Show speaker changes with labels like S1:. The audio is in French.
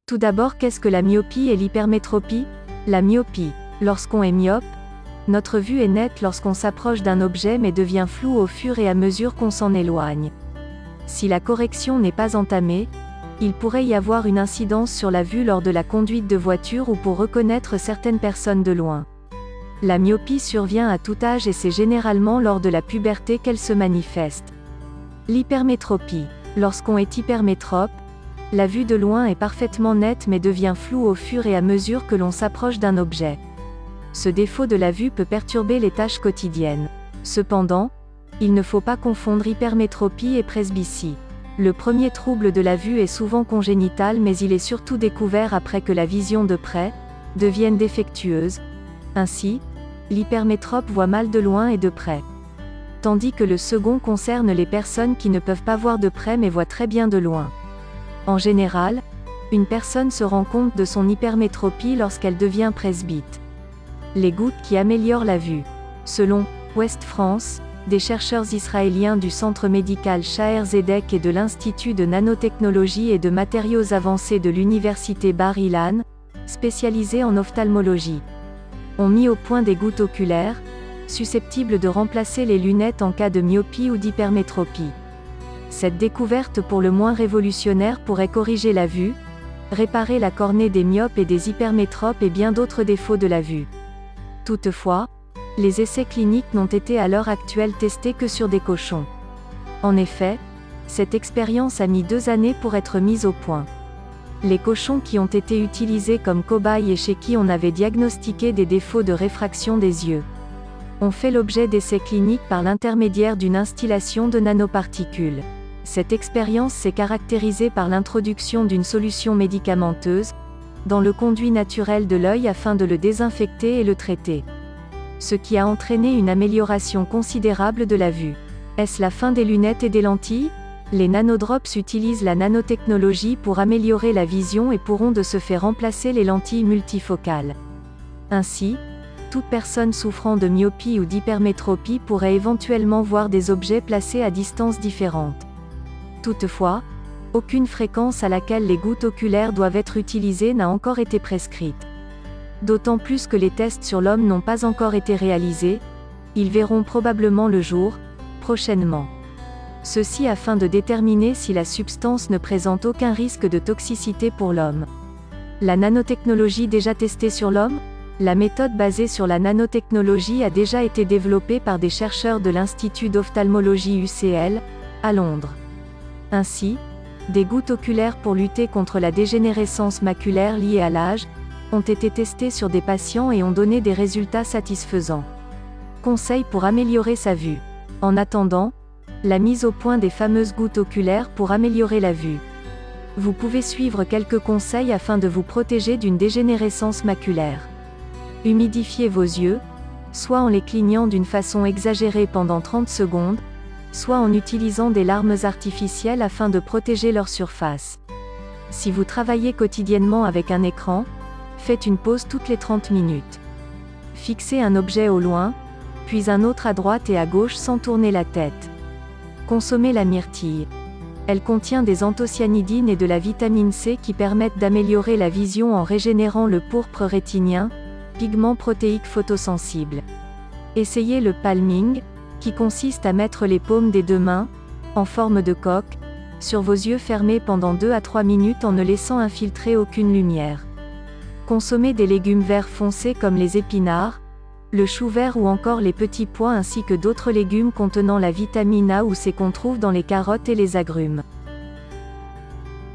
S1: Tout d'abord, qu'est-ce que la myopie et l'hypermétropie? La myopie. Lorsqu'on est myope, notre vue est nette lorsqu'on s'approche d'un objet mais devient floue au fur et à mesure qu'on s'en éloigne. Si la correction n'est pas entamée, il pourrait y avoir une incidence sur la vue lors de la conduite de voiture ou pour reconnaître certaines personnes de loin. La myopie survient à tout âge et c'est généralement lors de la puberté qu'elle se manifeste. L'hypermétropie. Lorsqu'on est hypermétrope, la vue de loin est parfaitement nette mais devient floue au fur et à mesure que l'on s'approche d'un objet. Ce défaut de la vue peut perturber les tâches quotidiennes. Cependant, il ne faut pas confondre hypermétropie et presbytie. Le premier trouble de la vue est souvent congénital mais il est surtout découvert après que la vision de près devienne défectueuse. Ainsi, l'hypermétrope voit mal de loin et de près. Tandis que le second concerne les personnes qui ne peuvent pas voir de près mais voient très bien de loin. En général, une personne se rend compte de son hypermétropie lorsqu'elle devient presbyte. Les gouttes qui améliorent la vue. Selon Ouest France, des chercheurs israéliens du centre médical Shaher Zedek et de l'Institut de nanotechnologie et de matériaux avancés de l'université Bar Ilan, spécialisés en ophtalmologie, ont mis au point des gouttes oculaires, susceptibles de remplacer les lunettes en cas de myopie ou d'hypermétropie. Cette découverte pour le moins révolutionnaire pourrait corriger la vue, réparer la cornée des myopes et des hypermétropes et bien d'autres défauts de la vue. Toutefois, les essais cliniques n'ont été à l'heure actuelle testés que sur des cochons. En effet, cette expérience a mis 2 années pour être mise au point. Les cochons qui ont été utilisés comme cobayes et chez qui on avait diagnostiqué des défauts de réfraction des yeux ont fait l'objet d'essais cliniques par l'intermédiaire d'une instillation de nanoparticules. Cette expérience s'est caractérisée par l'introduction d'une solution médicamenteuse dans le conduit naturel de l'œil afin de le désinfecter et le traiter. Ce qui a entraîné une amélioration considérable de la vue. Est-ce la fin des lunettes et des lentilles? Les nanodrops utilisent la nanotechnologie pour améliorer la vision et pourront de ce fait remplacer les lentilles multifocales. Ainsi, toute personne souffrant de myopie ou d'hypermétropie pourrait éventuellement voir des objets placés à distances différentes. Toutefois, aucune fréquence à laquelle les gouttes oculaires doivent être utilisées n'a encore été prescrite. D'autant plus que les tests sur l'homme n'ont pas encore été réalisés, ils verront probablement le jour, prochainement. Ceci afin de déterminer si la substance ne présente aucun risque de toxicité pour l'homme. La nanotechnologie déjà testée sur l'homme? La méthode basée sur la nanotechnologie a déjà été développée par des chercheurs de l'Institut d'ophtalmologie UCL, à Londres. Ainsi, des gouttes oculaires pour lutter contre la dégénérescence maculaire liée à l'âge ont été testées sur des patients et ont donné des résultats satisfaisants. Conseils pour améliorer sa vue. En attendant, la mise au point des fameuses gouttes oculaires pour améliorer la vue. Vous pouvez suivre quelques conseils afin de vous protéger d'une dégénérescence maculaire. Humidifiez vos yeux, soit en les clignant d'une façon exagérée pendant 30 secondes, soit en utilisant des larmes artificielles afin de protéger leur surface. Si vous travaillez quotidiennement avec un écran, faites une pause toutes les 30 minutes. Fixez un objet au loin, puis un autre à droite et à gauche sans tourner la tête. Consommez la myrtille. Elle contient des anthocyanidines et de la vitamine C qui permettent d'améliorer la vision en régénérant le pourpre rétinien, pigment protéique photosensible. Essayez le palming, qui consiste à mettre les paumes des 2 mains, en forme de coque, sur vos yeux fermés pendant 2 à 3 minutes en ne laissant infiltrer aucune lumière. Consommez des légumes verts foncés comme les épinards, le chou vert ou encore les petits pois ainsi que d'autres légumes contenant la vitamine A ou C qu'on trouve dans les carottes et les agrumes.